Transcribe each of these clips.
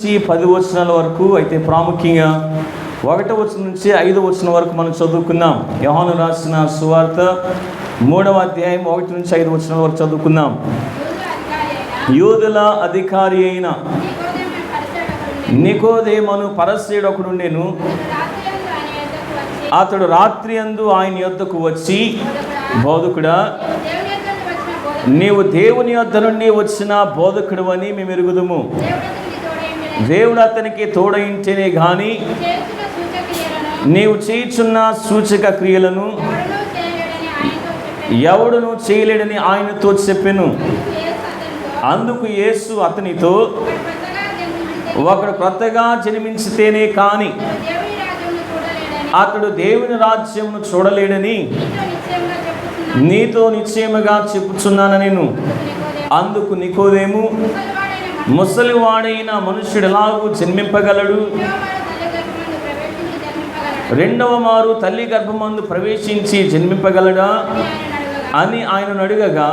నుంచి 10 వచనాల వరకు, అయితే ప్రాముఖ్యంగా 1వ వచనం నుంచి 5వ వచనం వరకు మనం చదువుకుందాం. యోహాను రాసిన సువార్త 3వ అధ్యాయం 1 నుంచి 5 వచనాల వరకు చదువుకుందాం. యూదుల అధికారి అయిన నికోదేమను పరసయ్యుడొకడుండెను. అతడు రాత్రి అందు ఆయన యొద్దకు వచ్చి, బోధకుడా, నీవు దేవుని యొద్ద నుండి వచ్చిన బోధకుడు అని మేము ఎరుగుదుము. దేవుడు అతనికి తోడయింటేనే గాని నీవు చేయుచున్న సూచక క్రియలను ఎవడును చేయలేడని ఆయనతో చెప్పెను. అందుకు యేసు అతనితో, ఒకడు కొత్తగా జన్మించితేనే కాని అతడు దేవుని రాజ్యమును చూడలేడని నీతో నిశ్చయముగా చెప్పుచున్నాను నేను. అందుకు నికోదేము, ముసలివాడైన మనుష్యుడు ఎలాగూ జన్మింపగలడు? రెండవ మారు తల్లి గర్భమందు ప్రవేశించి జన్మింపగలడా అని ఆయనను అడుగగా,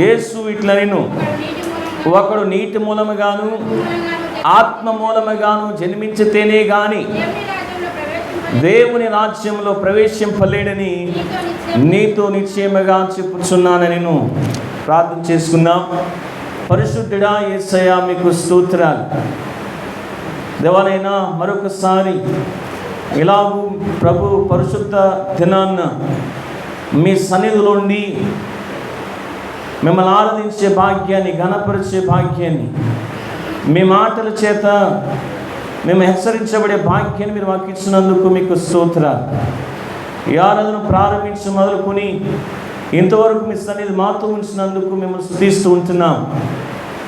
యేసు ఇట్లనెను, ఒకడు నీటి మూలముగాను ఆత్మ మూలముగాను జన్మించితేనే గాని దేవుని రాజ్యంలో ప్రవేశింపలేడని నీతో నిశ్చయముగా చెప్పుచున్నానని నేను. ప్రార్థన చేసుకుందాం. పరిశుద్ధుడా యేసయ్యా, మీకు స్తోత్రాలు. దేవాలైనా మరొకసారి ఇలాగూ ప్రభు పరిశుద్ధ దినాన్న మీ సన్నిధిలోండి మిమ్మల్ని ఆరాధించే భాగ్యాన్ని, ఘనపరిచే భాగ్యాన్ని, మీ మాటల చేత మేము హెచ్చరించబడే భాగ్యాన్ని మీరు మాకు ఇచ్చినందుకు మీకు స్తోత్రాలు. ఈ ఆరాధన ప్రారంభించి మొదలుకొని ఇంతవరకు మీ సన్నిధి మాతో ఉంచినందుకు మిమ్మల్ని స్తుతిస్తూ ఉంటున్నాం.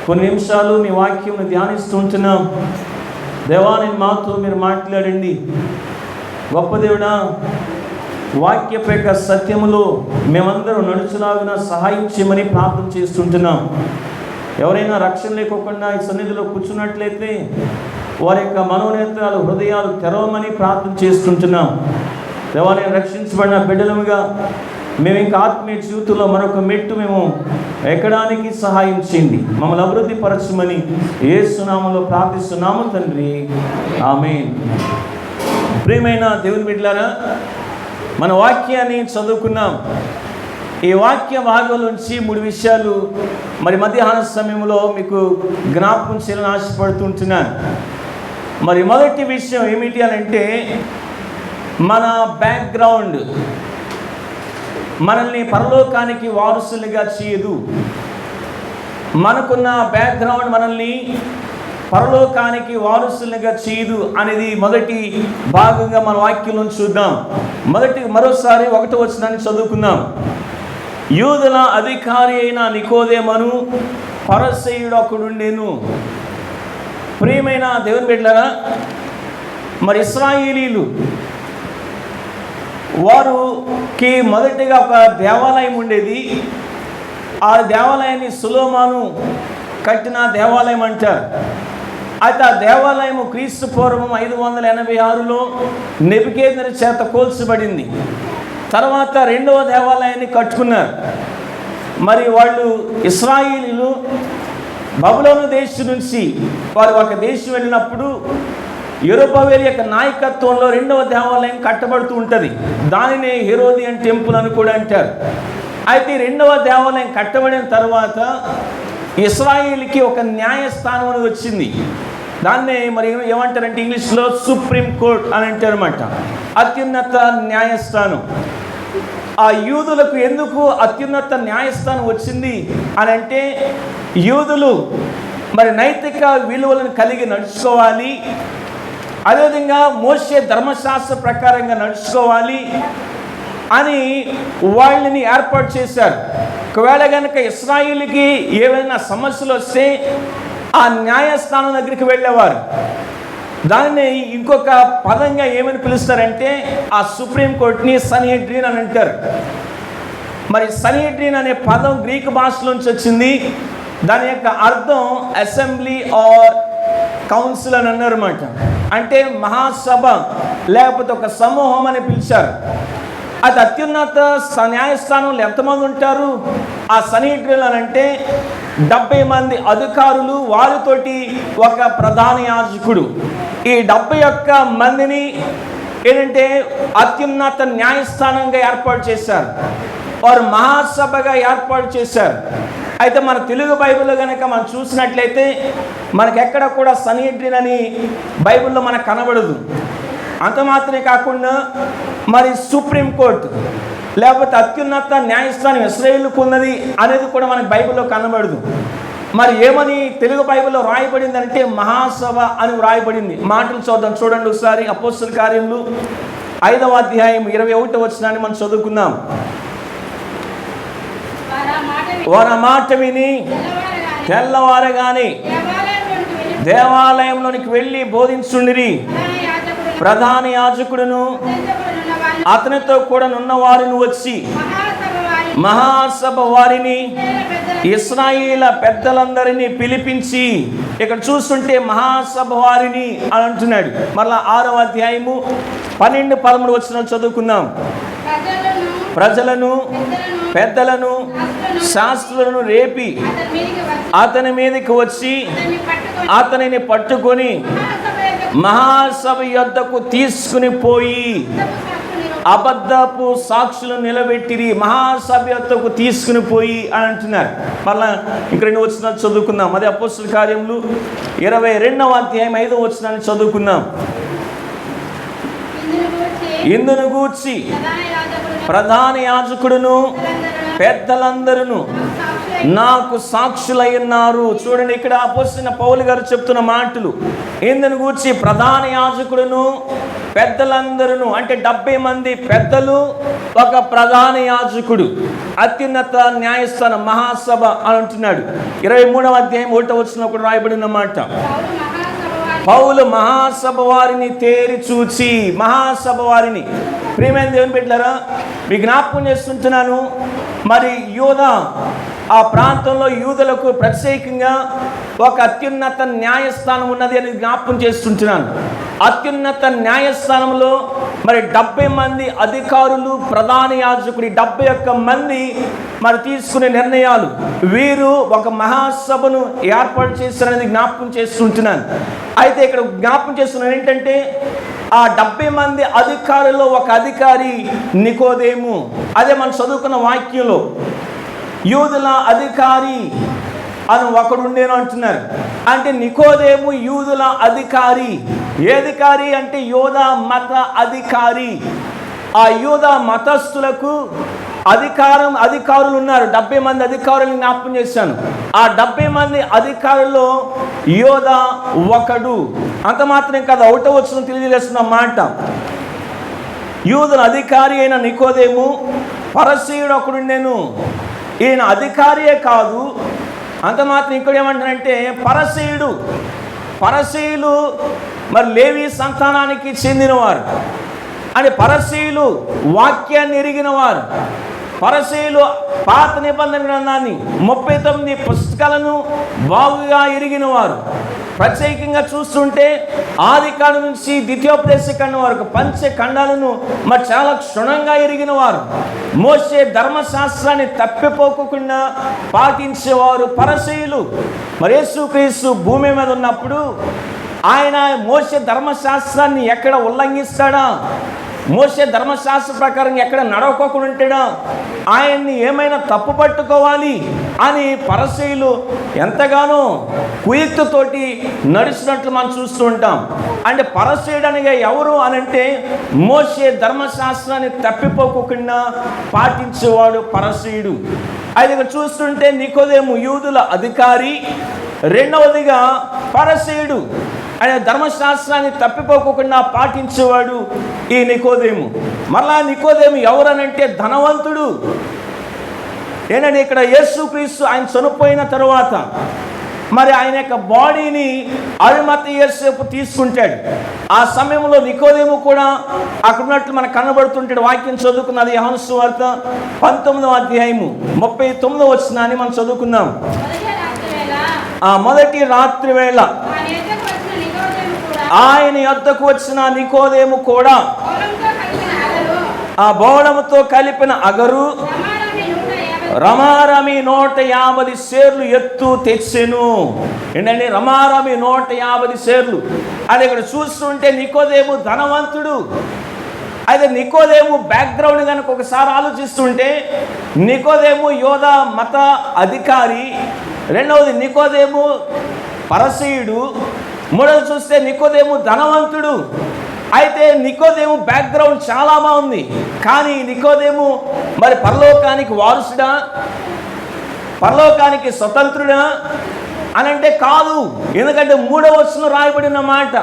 కొన్ని నిమిషాలు మీ వాక్యం ధ్యానిస్తూ ఉంటున్నాం. దేవాని మాతో మీరు మాట్లాడండి. గొప్ప దేవుడా, వాక్యపేక సత్యములో మేమందరం నడుచులాగిన సహాయం చేయమని ప్రార్థన చేస్తుంటున్నాం. ఎవరైనా రక్షణ లేకోకుండా ఈ సన్నిధిలో కూర్చున్నట్లయితే వారి యొక్క మనోనేత్రాలు, హృదయాలు తెరవమని ప్రార్థన చేస్తుంటున్నాం. దేవాలయం రక్షించబడిన బిడ్డలముగా మేము ఇంకా ఆత్మీయ జీవితంలో మరొక మెట్టు మేము ఎక్కడానికి సహాయం చేయండి. మమ్మల్ని అభివృద్ధి పరచమని యేసు నామములో ప్రార్థిస్తున్నాము తండ్రి, ఆమేన్. ప్రియమైన దేవుని బిడ్డలారా, మన వాక్యాన్ని చదువుకున్నాం. ఈ వాక్య భాగం నుంచి 3 విషయాలు మరి మధ్యాహ్న సమయంలో మీకు జ్ఞాపకం చేయాలని ఆశపడుతుంటున్నాను. మరి మొదటి విషయం ఏమిటి అని అంటే, మన బ్యాక్గ్రౌండ్ మనల్ని పరలోకానికి వారసులుగా చేయదు. మనకున్న బ్యాక్గ్రౌండ్ మనల్ని పరలోకానికి వారసులుగా చేయదు అనేది మొదటి భాగంగా మన వాక్యంలో చూద్దాం. మరోసారి 1వ వచనాన్ని చదువుకుందాం. యూదుల అధికారి అయిన నికోదేమను పరసయ్యుడొకడుండెను. ప్రియమైన దేవుని బిడ్డలారా, మరి ఇశ్రాయేలీలు వారికి మొదటిగా ఒక దేవాలయం ఉండేది. ఆ దేవాలయాన్ని సొలొమోను కట్టిన దేవాలయం అంటారు. అయితే ఆ దేవాలయం క్రీస్తు పూర్వం 586లో నెబుకద్నెజరు చేత కూల్చబడింది. తర్వాత 2వ దేవాలయాన్ని కట్టుకున్నారు. మరి వాళ్ళు ఇశ్రాయేలీలు బబులోను దేశం నుంచి వారు ఒక దేశం వెళ్ళినప్పుడు యెరుబ్బయలు యొక్క నాయకత్వంలో 2వ దేవాలయం కట్టబడుతూ ఉంటుంది. దానినే హెరోదియన్ టెంపుల్ అని కూడా అంటారు. అయితే 2వ దేవాలయం కట్టబడిన తర్వాత ఇశ్రాయేలుకి ఒక న్యాయస్థానం అనేది వచ్చింది. దాన్నే మరి ఏమంటారంటే ఇంగ్లీష్లో సుప్రీం కోర్ట్ అని అంటారన్నమాట. అత్యున్నత న్యాయస్థానం. ఆ యూదులకు ఎందుకు అత్యున్నత న్యాయస్థానం వచ్చింది అని అంటే, యూదులు మరి నైతిక విలువలను కలిగి నడుచుకోవాలి, అదేవిధంగా మోషే ధర్మశాస్త్ర ప్రకారంగా నడుచుకోవాలి అని వాళ్ళని ఏర్పాటు చేశారు. ఒకవేళ కనుక ఇశ్రాయేలుకి ఏవైనా సమస్యలు వస్తే ఆ న్యాయస్థానం దగ్గరికి వెళ్ళేవారు. దానిని ఇంకొక పదంగా ఏమని పిలుస్తారంటే, ఆ సుప్రీంకోర్టుని సన్హెడ్రిన్ అని అంటారు. మరి సన్హెడ్రిన్ అనే పదం గ్రీకు భాషలోంచి వచ్చింది. దాని యొక్క అర్థం అసెంబ్లీ ఆర్ కౌన్సిల్ అని అన్నారన్నమాట. అంటే మహాసభ లేకపోతే ఒక సమూహం అని పిలిచారు. అది అత్యున్నత న్యాయస్థానంలో ఎంతమంది ఉంటారు? ఆ సన్నిహితులు అంటే 70 మంది అధికారులు, వారితోటి ఒక ప్రధాన యాజకుడు. ఈ 71 మందిని ఏంటంటే అత్యున్నత న్యాయస్థానంగా ఏర్పాటు చేశారు. వారు మహాసభగా ఏర్పాటు చేశారు. అయితే మన తెలుగు బైబిల్లో కనుక మనం చూసినట్లయితే మనకి ఎక్కడ కూడా సన్నిహితుడు అని బైబిల్లో మనకు కనబడదు. అంత మాత్రమే కాకుండా మరి సుప్రీంకోర్టు లేకపోతే అత్యున్నత న్యాయస్థానం ఇశ్రాయేలుకు ఉన్నది అనేది కూడా మనకు బైబిల్లో కనబడదు. మరి ఏమని తెలుగు బైబిల్లో రాయబడింది అంటే మహాసభ అని రాయబడింది. మాటలు చూడండి ఒకసారి. అపోస్తల కార్యములు 5వ అధ్యాయం 21వ వచనాన్ని మనం చదువుకుందాం. వారు ఆ మాట విని తెల్లవారగానే దేవాలయంలోనికి వెళ్ళి బోధించుండిరి. ప్రధాన యాజకుడును అతనితో కూడా నున్న వారిని వచ్చి మహాసభ వారిని ఇశ్రాయేలు పెద్దలందరినీ పిలిపించి, ఇక్కడ చూస్తుంటే మహాసభ వారిని అని అంటున్నాడు. మరలా 6వ అధ్యాయము 12, 13 వచనాలు చదువుకుందాం. ప్రజలను పెద్దలను శాస్త్రులను రేపి అతని మీదకి వచ్చి అతనిని పట్టుకొని మహాసభ యొద్దకు తీసుకుని పోయి అబద్ధపు సాక్షులను నిలబెట్టిరి. మహాసభ యొద్దకు తీసుకుని పోయి అని అంటున్నారు. మళ్ళా ఇంక 2 వచనాలు చదువుకుందాం. అదే అపోస్తల కార్యములు 22వ అధ్యాయం 5వ వచనాన్ని చదువుకుందాం. ఇందును గూర్చి ప్రధాన యాజకుడును పెద్దలందరూ నాకు సాక్షులై ఉన్నారు. చూడండి, ఇక్కడ అపోస్తలుడైన పౌలు గారు చెప్తున్న మాటలు. ఇందును గూర్చి ప్రధాన యాజకుడును పెద్దలందరూ అంటే 70 మంది పెద్దలు, ఒక ప్రధాన యాజకుడు, అత్యున్నత న్యాయస్థానం మహాసభ అని అంటున్నాడు. 23వ అధ్యాయం 1వ వచనంలో కూడా రాయబడిన మాట. పౌలు మహాసభ వారిని తేరి చూచి, మహాసభ వారిని, ప్రియమైన దేవుని బిడ్డలారా, మీ జ్ఞాపకం చేస్తుంటున్నాను. మరి యూదా ఆ ప్రాంతంలో యూదులకు ప్రత్యేకంగా ఒక అత్యున్నత న్యాయస్థానం ఉన్నది అని జ్ఞాపకం చేస్తుంటున్నాను. అత్యున్నత న్యాయస్థానంలో మరి 70 మంది అధికారులు, ప్రధాన యాజకుడి 71 మంది మరి తీసుకునే నిర్ణయాలు, వీరు ఒక మహాసభను ఏర్పాటు చేస్తారనేది జ్ఞాపకం చేస్తుంటున్నాను. అయితే ఇక్కడ జ్ఞాపకం చేస్తున్నాను ఏంటంటే, ఆ 70 మంది అధికారుల్లో ఒక అధికారి నికోదేము. అదే మనం చదువుకున్న వాక్యంలో యూదుల అధికారి అని ఒకడు ఉండేను అంటున్నారు. అంటే నికోదేము యూదుల అధికారి. ఏ అధికారి అంటే యూదా మత అధికారి. ఆ యూదా మతస్థులకు అధికారులు ఉన్నారు. 70 మంది అధికారులను జ్ఞాపకం చేశాను. ఆ 70 మంది అధికారుల్లో యోధా ఒకడు. అంత మాత్రం కాదు, 1వ వచనం తెలియజేస్తున్న మాట. యూదుల అధికారి అయిన నికోదేము పరసీయుడు ఒకడు నేను. ఈయన అధికారియే కాదు, అంత మాత్రం ఇక్కడ ఏమంటారంటే పరసీయులు మరి లేవి సంతానానికి చెందినవారు. అని పరసీయులు వాక్యాన్ని ఎరిగిన వారు. పరసీయులు పాత నిబంధన గ్రంథాన్ని 39 పుస్తకాలను బాగుగా ఎరిగిన వారు. ప్రత్యేకంగా చూస్తుంటే ఆదికాండం నుంచి ద్వితీయోపదేశకాండం వరకు పంచఖండాలను మరి చాలా క్షుణ్ణంగా ఎరిగిన వారు. మోషే ధర్మశాస్త్రాన్ని తప్పిపోకుండా పాటించేవారు పరసీయులు. మరి యేసుక్రీస్తు భూమి మీద ఉన్నప్పుడు ఆయన మోషే ధర్మశాస్త్రాన్ని ఎక్కడ ఉల్లంఘిస్తాడా, మోషే ధర్మశాస్త్ర ప్రకారం ఎక్కడ నడవకోకుండా ఉంటాడా, ఆయన్ని ఏమైనా తప్పు పట్టుకోవాలి అని పరసీయులు ఎంతగానో కుయుక్తితోటి నడిచినట్లు మనం చూస్తూ ఉంటాం. అంటే పరసీయుడు అనగా ఎవరు అని అంటే, మోషే ధర్మశాస్త్రాన్ని తప్పిపోకుండా పాటించేవాడు పరసీయుడు. అది చూస్తుంటే నికోదేము యూదుల అధికారి, రెండవదిగా పరసీయుడు ఆయన ధర్మశాస్త్రాన్ని తప్పిపోకుండా పాటించేవాడు ఈ నికోదేము. మరలా నికోదేము ఎవరనంటే ధనవంతుడు. ఏంటంటే ఇక్కడ యేసుక్రీస్తు ఆయన చనిపోయిన తరువాత మరి ఆయన యొక్క బాడీని అరిమతయి యోసేపు తీసుకుంటాడు. ఆ సమయంలో నికోదేము కూడా అక్కడ ఉన్నట్లు మనకు కనబడుతుంటాడు. వాక్యం చదువుకున్నది యోహాను సువార్త 19వ అధ్యాయము 39వ వచనాన్ని మనం చదువుకుందాం. ఆ మొదటి రాత్రి వేళ ఆయన యొద్దకు వచ్చిన నికోదేము కూడా ఆ బోళముతో కలిపిన అగరు రమారమి 150 సేర్లు ఎత్తు తెచ్చెను. ఏంటంటే రమారమి 150 సేర్లు. అది ఇక్కడ చూస్తుంటే నికోదేము ధనవంతుడు. అయితే నికోదేము బ్యాక్గ్రౌండ్ కనుక ఒకసారి ఆలోచిస్తుంటే, నికోదేము యోధ మత అధికారి, రెండవది నికోదేము పరసీయుడు, మూడవది చూస్తే నికోదేము ధనవంతుడు. అయితే నికోదేము బ్యాక్గ్రౌండ్ చాలా బాగుంది. కానీ నికోదేము మరి పరలోకానికి వారసుడా, పరలోకానికి స్వతంత్రుడా అని అంటే కాదు. ఎందుకంటే 3వ వచనంలో రాయబడిన మాట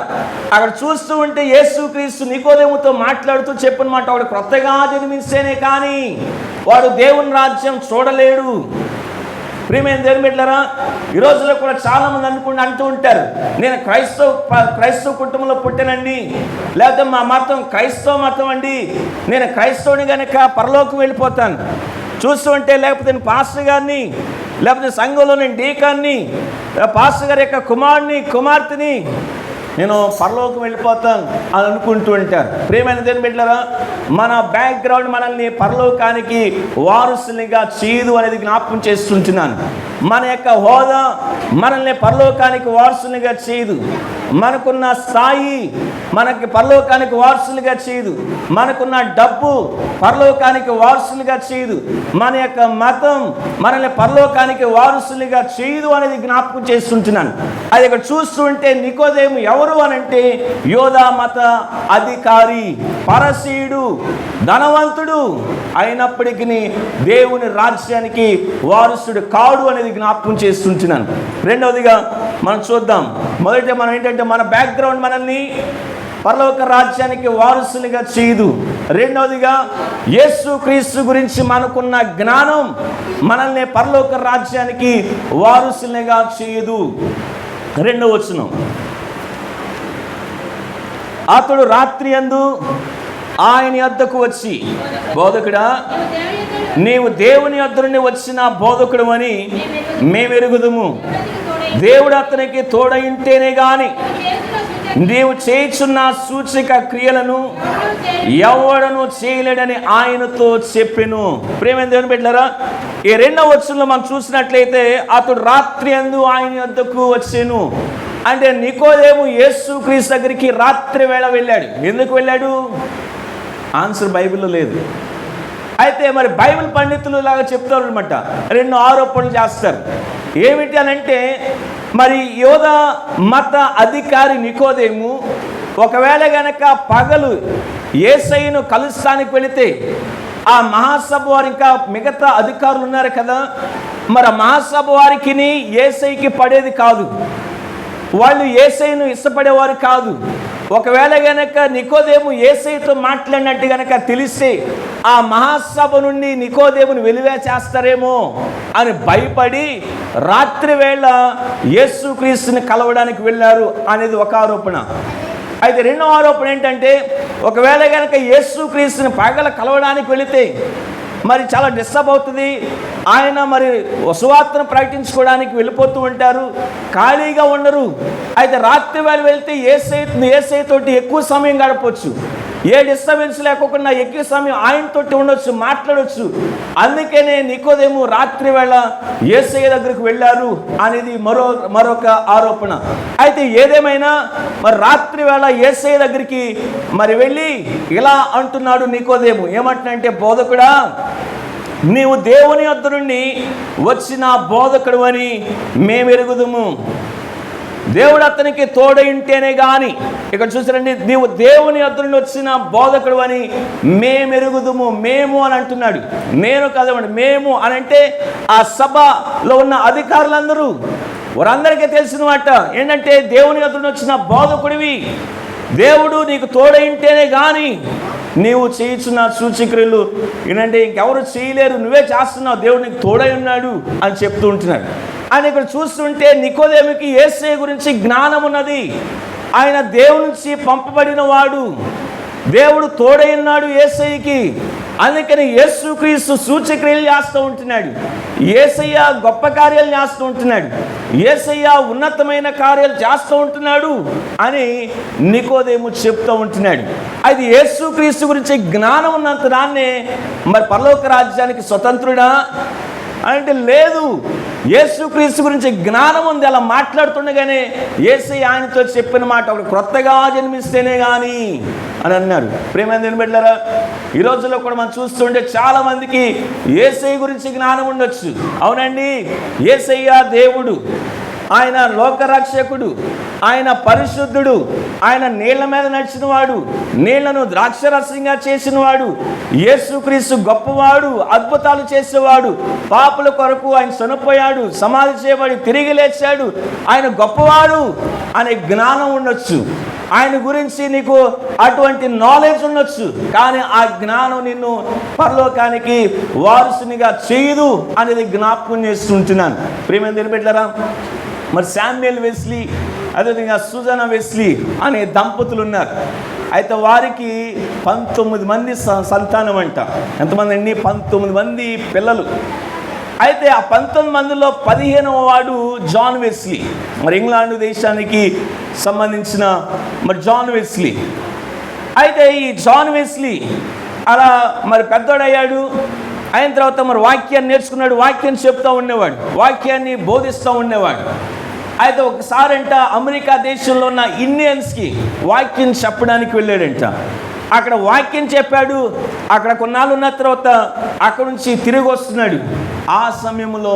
అక్కడ చూస్తూ ఉంటే యేసుక్రీస్తు నికోదేముతో మాట్లాడుతూ చెప్పిన మాట, వాడు క్రొత్తగా జన్మిస్తేనే కానీ వాడు దేవుని రాజ్యం చూడలేడు. ప్రియమైన దేవుని బిడ్డలారా, ఈ రోజుల్లో కూడా చాలా మంది అంటూ ఉంటారు, నేను క్రైస్తవ కుటుంబంలో పుట్టానండి, లేకపోతే మా మతం క్రైస్తవ మతం అండి, నేను క్రైస్తవుని కనుక పరలోకం వెళ్ళిపోతాను. చూస్తూ ఉంటే లేకపోతే నేను పాస్టర్ గారిని, లేకపోతే సంఘంలో నేను డీకాన్ని, పాస్టర్ గారి యొక్క కుమార్తెని, నేను పరలోకం వెళ్ళిపోతాను అని అనుకుంటూ ఉంటారు. ప్రియమైన దేవుని బిడ్డలారా, మన బ్యాక్గ్రౌండ్ మనల్ని పరలోకానికి వారసునిగా చేయదు అనేది జ్ఞాపకం చేస్తుంటున్నాను. మన యొక్క హోదా మనల్ని పరలోకానికి వారసునిగా చేయదు. మనకున్న స్థాయి మనకి పరలోకానికి వారసులుగా చేయదు. మనకున్న డబ్బు పరలోకానికి వారసులుగా చేయదు. మన యొక్క మతం మనల్ని పరలోకానికి వారసులుగా చేయదు అనేది జ్ఞాపకం చేస్తుంటున్నాను. అది ఇక్కడ చూస్తూ ఉంటే నికోదేము ఎవరు అని అంటే యోధా మత అధికారి, పరసీయుడు, ధనవంతుడు, అయినప్పటికీ దేవుని రాజ్యానికి వారసుడు కాడు అనేది జ్ఞాపకం చేస్తుంటున్నాను. రెండవదిగా మనం చూద్దాం. మొదట మనం ఏంటంటే మన బ్యాక్గ్రౌండ్ మనల్ని పరలోక రాజ్యానికి వారసులుగా చేయదు. రెండవదిగా యేసుక్రీస్తు గురించి మనకున్న జ్ఞానం మనల్ని పరలోక రాజ్యానికి వారసులుగా చేయదు. 2వ వచనం, అతడు రాత్రియందు ఆయన యొద్దకు వచ్చి, బోధకుడా, నీవు దేవుని యొద్ద నుండి వచ్చిన బోధకుడు అని మేము ఎరుగుదుము. దేవుడు అతనికి తోడయింటేనే గాని నీవు చేయుచున్న సూచక క్రియలను ఎవడను చేయలేడని ఆయనతో చెప్పెను. ప్రియమైన దేవుని బిడ్డలారా, ఈ 2వ వచనంలో మనం చూసినట్లయితే అతడు రాత్రి అందు ఆయన యొద్దకు వచ్చెను అంటే నికోదేము యేసుక్రీస్తు దగ్గరికి రాత్రి వేళ వెళ్ళాడు. ఎందుకు వెళ్ళాడు? ఆన్సర్ బైబిల్లో లేదు. అయితే మరి బైబిల్ పండితులు లాగా చెప్తారు అనమాట, 2 ఆరోపణలు చేస్తారు. ఏమిటి అని అంటే, మరి యోధ మత అధికారి నికోదేము ఒకవేళ గనక పగలు యేసయ్యను కలుస్తానికి వెళితే, ఆ మహాసభ వారు ఇంకా మిగతా అధికారులు ఉన్నారు కదా, మరి ఆ మహాసభ వారికి యేసయ్యకి పడేది కాదు, వాళ్ళు యేసయ్యను ఇష్టపడేవారు కాదు. ఒకవేళ గనక నికోదేము యేసయ్యతో మాట్లాడినట్టు గనక తెలిస్తే ఆ మహాసభ నుండి నికోదేముని వెలివేచేస్తారేమో అని భయపడి రాత్రి వేళ యేసుక్రీస్తుని కలవడానికి వెళ్ళారు అనేది ఒక ఆరోపణ. అయితే 2వ ఆరోపణ ఏంటంటే, ఒకవేళ గనక యేసుక్రీస్తుని పగల కలవడానికి వెళితే మరి చాలా డిస్టర్బ్ అవుతుంది. ఆయన మరి సువార్తను ప్రకటించుకోవడానికి వెళ్ళిపోతూ ఉంటారు, ఖాళీగా ఉండరు. అయితే రాత్రి వేళ వెళ్తే యేసయ్య తోటి ఎక్కువ సమయం గడపవచ్చు, ఏ డిస్టర్బెన్స్ లేకుండా ఎక్కువ సమయం ఆయనతోటి ఉండొచ్చు, మాట్లాడవచ్చు. అందుకనే నికోదేము రాత్రి వేళ యేసయ్య దగ్గరకు వెళ్ళారు అనేది మరొక ఆరోపణ. అయితే ఏదేమైనా మరి రాత్రి వేళ యేసయ్య దగ్గరికి మరి వెళ్ళి ఇలా అంటున్నాడు నికోదేము, ఏమంటున్నాడంటే, బోధకుడా, నీవు దేవుని యొద్ద నుండి వచ్చిన బోధకుడు అని మేము ఎరుగుదుము. దేవుడు అతనికి తోడయింటేనే గాని, ఇక్కడ చూసారండి, నీవు దేవుని యొద్ద నుండి వచ్చిన బోధకుడు అని మేము ఎరుగుదుము. మేము అని అంటున్నాడు, నేను కదవండి, మేము అని అంటే ఆ సభలో ఉన్న అధికారులందరూ, వారందరికీ తెలిసిన మాట ఏంటంటే, దేవుని యొద్ద నుండి వచ్చిన బోధకుడివి, దేవుడు నీకు తోడయింటేనే కానీ నీవు చేయుచున్న సూచక్రియలు ఏంటంటే ఇంకెవరు చేయలేరు, నువ్వే చేస్తున్నావు, దేవుడు నీకు తోడై ఉన్నాడు అని చెప్తూ ఉంటున్నాడు. ఆయన ఇక్కడ చూస్తుంటే నికోదేముకి యేసయ్య గురించి జ్ఞానం ఉన్నది. ఆయన దేవుని నుంచి పంపబడిన వాడు, దేవుడు తోడై ఉన్నాడు యేసయ్యకి. అందుకని యేసుక్రీస్తు సూచక్రియలు చేస్తూ ఉంటున్నాడు, యేసయ్య గొప్ప కార్యాలు చేస్తూ ఉంటున్నాడు, యేసయ్య ఉన్నతమైన కార్యాలు చేస్తూ ఉంటున్నాడు అని నికోదేము చెప్తూ ఉంటున్నాడు. అది యేసుక్రీస్తు గురించి జ్ఞానం ఉన్నంత దాన్నే మరి పరలోక రాజ్యానికి స్వతంత్రుడా, అంటే లేదు, యేసుక్రీస్తు గురించి జ్ఞానం ఉంది. అలా మాట్లాడుతుండగానే యేసయ్య ఆయనతో చెప్పిన మాట, ఒకడు క్రొత్తగా జన్మిస్తేనే కానీ అని అన్నారు. ప్రేమ బిడ్డలారా, ఈ రోజుల్లో కూడా మనం చూస్తుంటే చాలా మందికి యేసయ్య గురించి జ్ఞానం ఉండొచ్చు. అవునండి, యేసయ్య దేవుడు, ఆయన లోకరక్షకుడు, ఆయన పరిశుద్ధుడు, ఆయన నీళ్ల మీద నడిచినవాడు, నీళ్లను ద్రాక్షరసంగా చేసినవాడు, యేసుక్రీస్తు గొప్పవాడు, అద్భుతాలు చేసేవాడు, పాపుల కొరకు ఆయన చనిపోయాడు, సమాధి చేయబడి తిరిగి లేచాడు, ఆయన గొప్పవాడు అనే జ్ఞానం ఉండొచ్చు. ఆయన గురించి నీకు అటువంటి నాలెడ్జ్ ఉండొచ్చు, కానీ ఆ జ్ఞానం నిన్ను పరలోకానికి వారసునిగా చేయదు అనేది జ్ఞాపకం చేస్తుంటున్నాను. ప్రియమైన బిడ్డలారా, మరి శామ్యుయల్ వెస్లీ, అదేవిధంగా సుజానా వెస్లీ అనే దంపతులు ఉన్నారు. అయితే వారికి 19 మంది సంతానం అంట. ఎంతమంది అండి? 19 మంది పిల్లలు. అయితే ఆ 19 మందిలో 15వ వాడు జాన్ వెస్లీ, మరి ఇంగ్లాండ్ దేశానికి సంబంధించిన మరి జాన్ వెస్లీ. అయితే ఈ జాన్ వెస్లీ అలా మరి పెద్దోడయ్యాడు. అయిన తర్వాత మరి వాక్యాన్ని నేర్చుకున్నాడు, వాక్యం చెప్తూ ఉండేవాడు, వాక్యాన్ని బోధిస్తూ ఉండేవాడు. అయితే ఒకసారి అంట అమెరికా దేశంలో ఉన్న ఇండియన్స్కి వాక్యం చెప్పడానికి వెళ్ళాడంట. అక్కడ వాక్యం చెప్పాడు. అక్కడ కొన్నాళ్ళు ఉన్న తర్వాత అక్కడ నుంచి తిరిగి వస్తున్నాడు. ఆ సమయంలో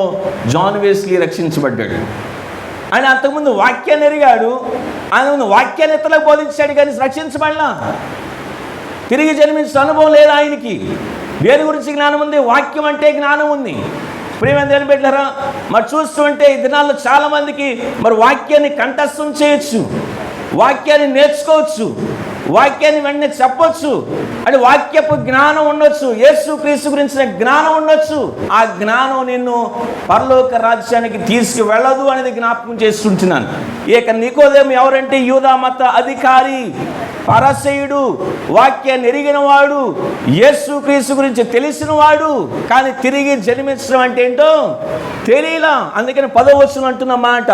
జాన్ వెస్లీ రక్షించబడ్డాడు. ఆయన అంతకుముందు వాక్యాన్ని ఎరిగాడు, ఆయన ముందు వాక్యాన్ని ఇతరులకు బోధించాడు, కానీ రక్షించబడలా. తిరిగి జన్మించిన అనుభవం లేదు ఆయనకి. దేని గురించి జ్ఞానం ఉంది? వాక్యం అంటే జ్ఞానం ఉంది. ప్రియమైన బిడ్డలారా, మరి చూస్తుంటే ఈ దినాల్లో చాలామందికి మరి వాక్యాన్ని కంఠస్థం చేయొచ్చు, వాక్యాన్ని నేర్చుకోవచ్చు, వాక్యాన్ని వెంటనే చెప్పొచ్చు, అంటే వాక్యపు జ్ఞానం ఉండొచ్చు, యేసుక్రీస్తు గురించిన జ్ఞానం ఉండొచ్చు. ఆ జ్ఞానం నిన్ను పరలోక రాజ్యానికి తీసుకువెళ్ళదు అనేది జ్ఞాపకం చేస్తుంటున్నాను. ఇక నికోదేము ఎవరంటే యూదా మత అధికారి, పరిసయ్యుడు, వాక్యాన్ని ఎరిగినవాడు, యేసుక్రీస్తు గురించి తెలిసినవాడు, కానీ తిరిగి జన్మించడం అంటే ఏంటో తెలియలా. అందుకని 10వ వచనం అంటున్న మాట,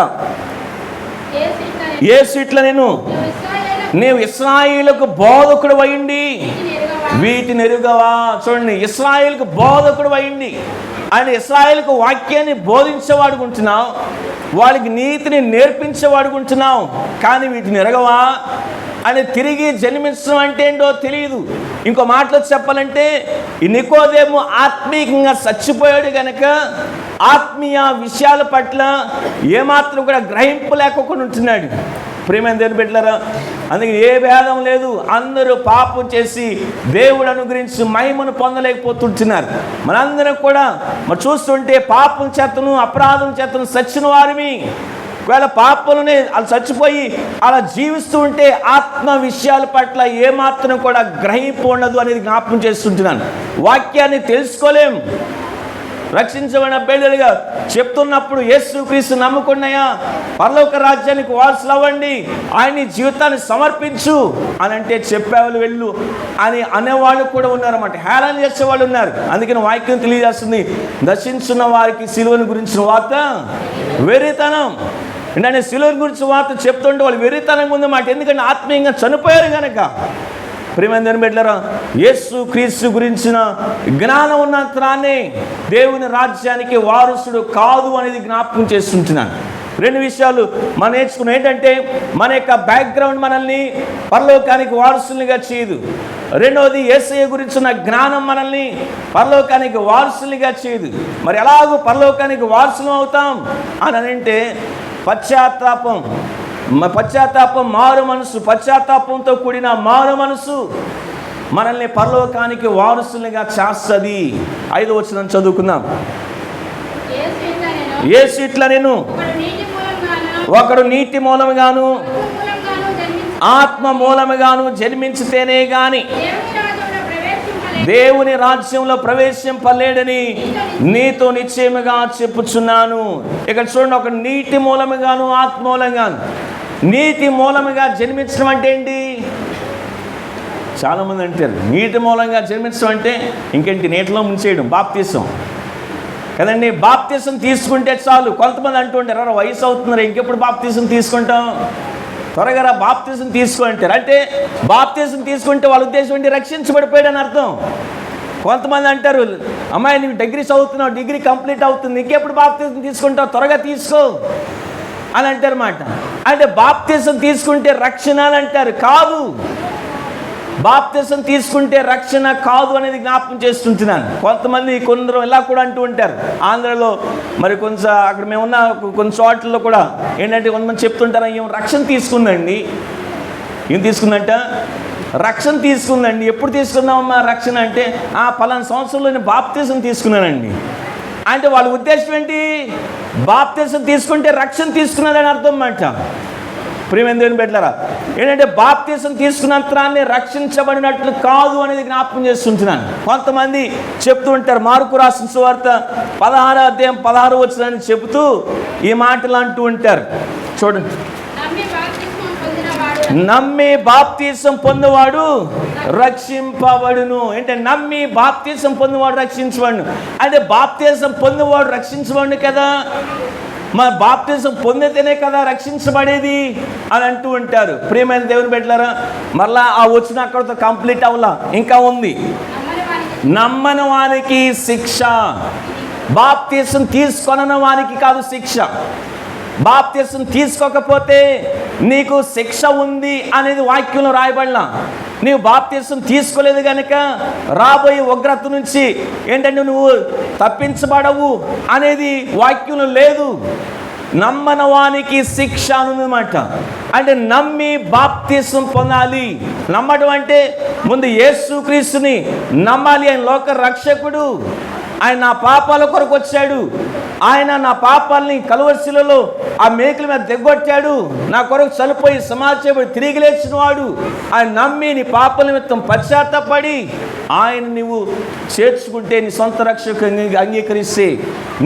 యేసు ఇట్లా నీవు ఇశ్రాయేలుకు బోధకుడు అయ్యిండి వీటిని ఎరుగవా. చూడండి, ఇశ్రాయేలుకు బోధకుడు అయ్యిండి. ఆయన ఇశ్రాయేలుకు వాక్యాన్ని బోధించేవాడుకుంటున్నావు, వాళ్ళకి నీతిని నేర్పించేవాడుకుంటున్నావు, కానీ వీటిని ఎరగవా అని. తిరిగి జన్మించడం అంటే ఏంటో తెలియదు. ఇంకో మాటలో చెప్పాలంటే ఈ నికోదేము ఆత్మీయంగా చచ్చిపోయాడు కనుక ఆత్మీయ విషయాల పట్ల ఏమాత్రం కూడా గ్రహింపు లేకుండా ఉంటున్నాడు. ప్రియమైన దేవుని బిడ్డలారా, అందుకే ఏ భేదం లేదు, అందరూ పాపం చేసి దేవుడు అనుగ్రహించి మహిమను పొందలేకపోతుంటున్నారు. మనందరం కూడా మరి చూస్తుంటే పాపం చేతను అపరాధం చేతను చచ్చిన వారిని, ఒకవేళ పాపలనే అలా చచ్చిపోయి అలా జీవిస్తూ ఉంటే ఆత్మ విషయాల పట్ల ఏమాత్రం కూడా గ్రహింపు ఉండదు అనేది జ్ఞాపకం చేస్తుంటున్నాను. వాక్యాన్ని తెలుసుకోలేం. రక్షించబడిన బిడ్డలుగా చెప్తున్నప్పుడు యేసుక్రీస్తు నమ్ముకున్నాయా, పరలోక రాజ్యానికి వారసులు అవ్వండి, ఆయన జీవితాన్ని సమర్పించు అని అంటే చెప్పేవాళ్ళు వెళ్ళు అని అనేవాళ్ళు కూడా ఉన్నారన్నమాట. హేళన చేసేవాళ్ళు ఉన్నారు. అందుకని వాక్యం తెలియజేస్తుంది, దర్శించున్న వారికి సిలువను గురించిన వార్త వెర్రితనం. అంటే సిలువను గురించి వార్త చెప్తుంటే వాళ్ళు వెర్రితనంగా ఉందన్నమాట. ఎందుకంటే ఆత్మీయంగా చనిపోయారు కనుక. ప్రియమైన బిడ్డలారా, యేసుక్రీస్తు గురించిన జ్ఞానం ఉన్నంతనే దేవుని రాజ్యానికి వారసుడు కాదు అనేది జ్ఞాపకం చేస్తుంటున్నాను. 2 విషయాలు మనం నేర్చుకున్నాం. ఏంటంటే మన యొక్క బ్యాక్గ్రౌండ్ మనల్ని పరలోకానికి వారసులుగా చేయదు. రెండవది, యేసయ్య గురించిన జ్ఞానం మనల్ని పరలోకానికి వారసులుగా చేయదు. మరి ఎలాగో పరలోకానికి వారసులు అవుతాం అని అంటే పశ్చాత్తాపం, మారు మనసు, పశ్చాత్తాపంతో కూడిన మారు మనసు మనల్ని పరలోకానికి వారసులుగా చేస్తుంది. 5వ వచనం చదువుకుందాం. యేసు ఇట్లా నేను ఒకడు నీటి మూలముగాను ఆత్మ మూలముగాను జన్మించితేనే గాని దేవుని రాజ్యంలో ప్రవేశింపలేడని నీతో నిశ్చయముగా చెప్పుచున్నాను. ఇక్కడ చూడండి, ఒక నీటి మూలముగాను ఆత్మ మూలంగాను. నీటి మూలముగా జన్మించడం అంటే ఏంటి? చాలామంది అంటారు నీటి మూలంగా జన్మించడం అంటే ఇంకేంటి, నీటిలో ముంచేయడం, బాప్తీసం కదండి. బాప్తీసం తీసుకుంటే చాలు. కొంతమంది అంటుంటారు, వయసు అవుతున్నారు, ఇంకెప్పుడు బాప్తీసం తీసుకుంటాం, త్వరగా బాప్తీసం తీసుకుంటారు. అంటే బాప్తీసం తీసుకుంటే వాళ్ళ ఉద్దేశం ఏంటి? రక్షించబడిపోయాడు అని అర్థం. కొంతమంది అంటారు, అమ్మాయి నువ్వు డిగ్రీ చదువుతున్నావు, డిగ్రీ కంప్లీట్ అవుతుంది, ఇంకెప్పుడు బాప్తిజం తీసుకుంటావు, త్వరగా తీసుకో అని అంటారు మాట. అంటే బాప్తిజం తీసుకుంటే రక్షణ అని అంటారు. కాదు, బాప్తిజం తీసుకుంటే రక్షణ కాదు అనేది జ్ఞాపకం చేస్తుంటున్నాను. కొంతమంది కొందరు ఇలా కూడా అంటూ ఉంటారు. ఆంధ్రలో మరి కొంచెం అక్కడ మేమున్న కొన్ని చోట్లలో కూడా ఏంటంటే కొంతమంది చెప్తుంటారు, ఏం రక్షణ తీసుకుందండి, ఏం తీసుకుందంట, రక్షణ తీసుకుందండి. ఎప్పుడు తీసుకుందామమ్మా రక్షణ అంటే, పలానా సంవత్సరంలో నేను బాప్తిజం తీసుకున్నానండి. అంటే వాళ్ళ ఉద్దేశం ఏంటి, బాప్తిజం తీసుకుంటే రక్షణ తీసుకున్నదని అర్థం మాట. ప్రియమైన దేవుని బిడ్డలారా, ఏంటంటే బాప్తిజం తీసుకున్నంతరాన్ని రక్షించబడినట్లు కాదు అనేది జ్ఞాపకం చేస్తుంటున్నాను. కొంతమంది చెప్తూ ఉంటారు, మార్కు రాసిన సువార్త 16వ అధ్యాయం 16వ వచనాన్ని చెబుతూ ఈ మాటలు అంటూ ఉంటారు. చూడండి, నమ్మి బాప్తిజం పొందువాడు రక్షింపబడును. అంటే నమ్మి బాప్తిజం పొందువాడు రక్షించబడును. అంటే బాప్తిజం పొందువాడు రక్షించబడును కదా, మా బాప్తిజం పొందితేనే కదా రక్షించబడేది అని అంటూ ఉంటారు. ప్రియమైన దేవుని బిడ్డలారా, మరలా ఆ వచ్చిన అక్కడితో కంప్లీట్ అవ్వలా, ఇంకా ఉంది. నమ్మని వానికి శిక్ష, బాప్తిజం తీసుకొనని వానికి కాదు శిక్ష. బాప్తిజం తీసుకోకపోతే నీకు శిక్ష ఉంది అనేది వాక్యంలో రాయబడినా, నీవు బాప్తిజం తీసుకోలేదు కనుక రాబోయే ఉగ్రత నుంచి ఏంటంటే నువ్వు తప్పించబడవు అనేది వాక్యంలో లేదు. నమ్మని వానికి శిక్ష అన్నమాట. అంటే నమ్మి బాప్తిజం పొందాలి. నమ్మడం అంటే ముందు యేసుక్రీస్తుని నమ్మాలి. ఆయన లోక రక్షకుడు, ఆయన నా పాపాల కొరకు వచ్చాడు, ఆయన నా పాపాలని కలువరిశిలలో ఆ మేకుల మీద దిగొట్టాడు, నా కొరకు చనిపోయి సమాజపడి తిరిగి లేచిన వాడు. ఆయన నమ్మి నీ పాపాల నిమిత్తం పశ్చాత్తపడి ఆయన నువ్వు చేర్చుకుంటే, నీ సొంత రక్షకు అంగీకరిస్తే